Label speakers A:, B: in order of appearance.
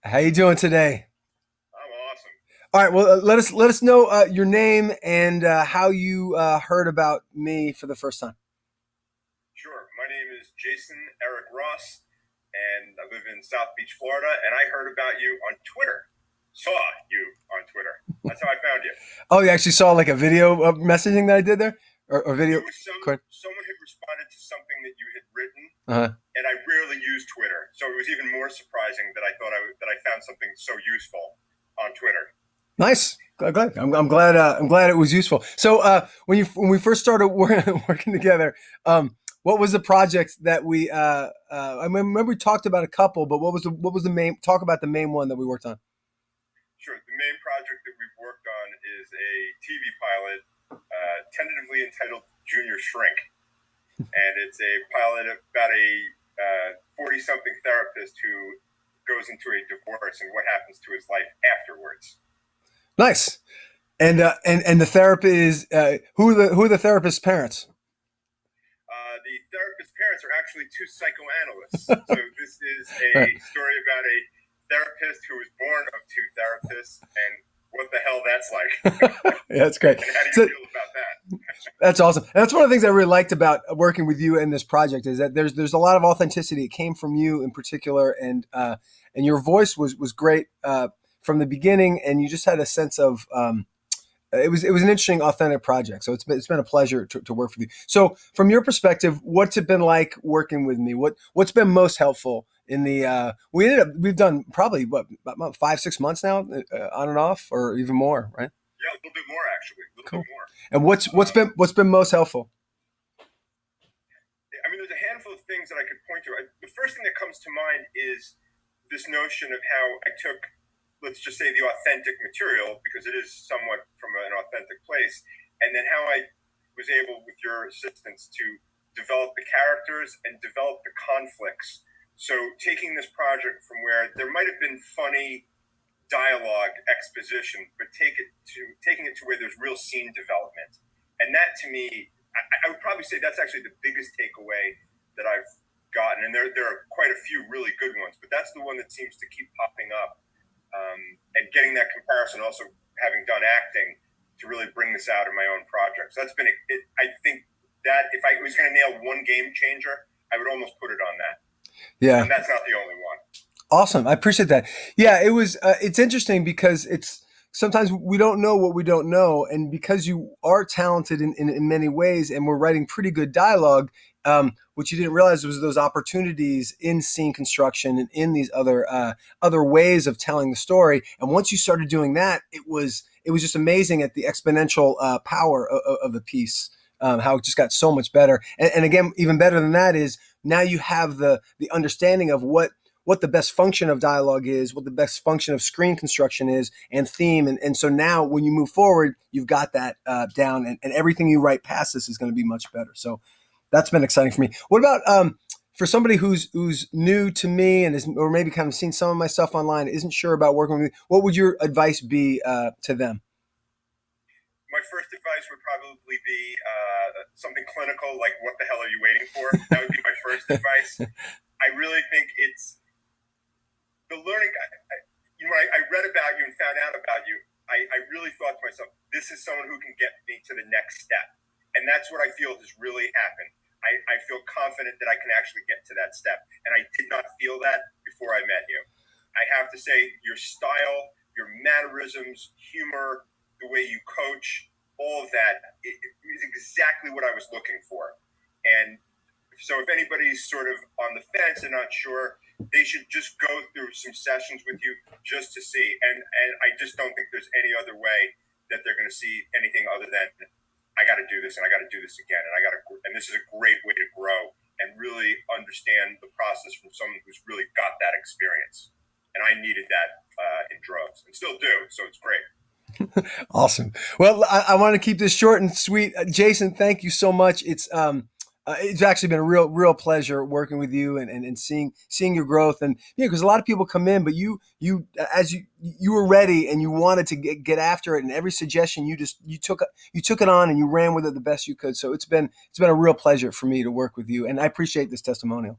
A: How you doing today?
B: I'm awesome.
A: All right. Well, let us know your name and how you heard about me for the first time.
B: Sure. My name is Jason Eric Ross, and I live in South Beach, Florida. And I heard about you on Twitter. Saw you on Twitter. That's how I found you.
A: Oh, you actually saw like a video of messaging that I did there, or
B: It
A: video?
B: was
A: Correct.
B: someone had responded to something that you had written,
A: Uh-huh.
B: and I rarely use Twitter, so it was even more surprising that I found something so useful on Twitter.
A: Nice. Glad. I'm glad. I'm glad it was useful. So when we first started working together, what was the project that we? I remember we talked about a couple, but what was the main? Talk about the main one that we worked on.
B: Sure. The main project that we've worked on is a TV pilot, tentatively entitled Junior Shrink. And it's a pilot about a 40-something therapist who goes into a divorce and what happens to his life afterwards.
A: Nice. And the therapist is who are the therapist's parents?
B: The therapist's parents are actually two psychoanalysts. So this is a
A: Right.
B: story about a therapist who was born of two therapists and what the hell that's like.
A: Yeah, that's great.
B: And how do you
A: So
B: feel about that?
A: that's awesome. And that's one of the things I really liked about working with you in this project is that there's a lot of authenticity. It came from you in particular, and your voice was great from the beginning, and you just had a sense of it was an interesting, authentic project. So it's been a pleasure to work with you. So from your perspective, what's it been like working with me? What's been most helpful in the we've done probably about 5-6 months now, on and off, or even more, right?
B: Yeah, a little bit more actually, a little
A: Cool.
B: bit more.
A: And what's been most helpful?
B: I mean, there's a handful of things that I could point to. The first thing that comes to mind is this notion of how I took, let's just say, the authentic material, because it is somewhat from an authentic place, and then how I was able, with your assistance, to develop the characters and develop the conflicts. So taking this project from where there might have been funny dialogue exposition, but taking it to where there's real scene development. And that to me, I would probably say that's actually the biggest takeaway that I've gotten. And there are quite a few really good ones, but that's the one that seems to keep popping up. And getting that comparison, also having done acting, to really bring this out in my own project. So that's been, I think that if I was going to nail one game changer, I would almost put it on that.
A: Yeah.
B: And that's not the only one.
A: Awesome. I appreciate that. Yeah, it was. It's interesting because it's sometimes we don't know what we don't know, and because you are talented in many ways, and we're writing pretty good dialogue. What you didn't realize was those opportunities in scene construction and in these other ways of telling the story. And once you started doing that, it was just amazing at the exponential power of the piece. How it just got so much better. And again, even better than that is now you have the understanding of what the best function of dialogue is, what the best function of screen construction is, and theme. And so now when you move forward, you've got that down, and everything you write past this is going to be much better. So that's been exciting for me. What about for somebody who's new to me and or maybe kind of seen some of my stuff online, isn't sure about working with me? What would your advice be to them?
B: My first advice would probably be something clinical, like "What the hell are you waiting for?" That would be my first advice. I really think it's the learning. When I read about you and found out about you, I really thought to myself, "This is someone who can get me to the next step," and that's what I feel has really happened. I feel confident that I can actually get to that step, and I did not feel that before I met you. I have to say, your style, your mannerisms, humor, the way you coach, all of that is exactly what I was looking for. And so if anybody's sort of on the fence and not sure, they should just go through some sessions with you just to see. And I just don't think there's any other way that they're going to see anything other than, I got to do this and I got to do this again. And this is a great way to grow and really understand the process from someone who's really got that experience. And I needed that in drugs and still do. So it's great.
A: Awesome. Well, I want to keep this short and sweet. Jason, thank you so much. It's actually been a real pleasure working with you and seeing your growth. And because a lot of people come in, but you were ready and you wanted to get after it, and every suggestion you took it on and you ran with it the best you could. So it's been a real pleasure for me to work with you, and I appreciate this testimonial.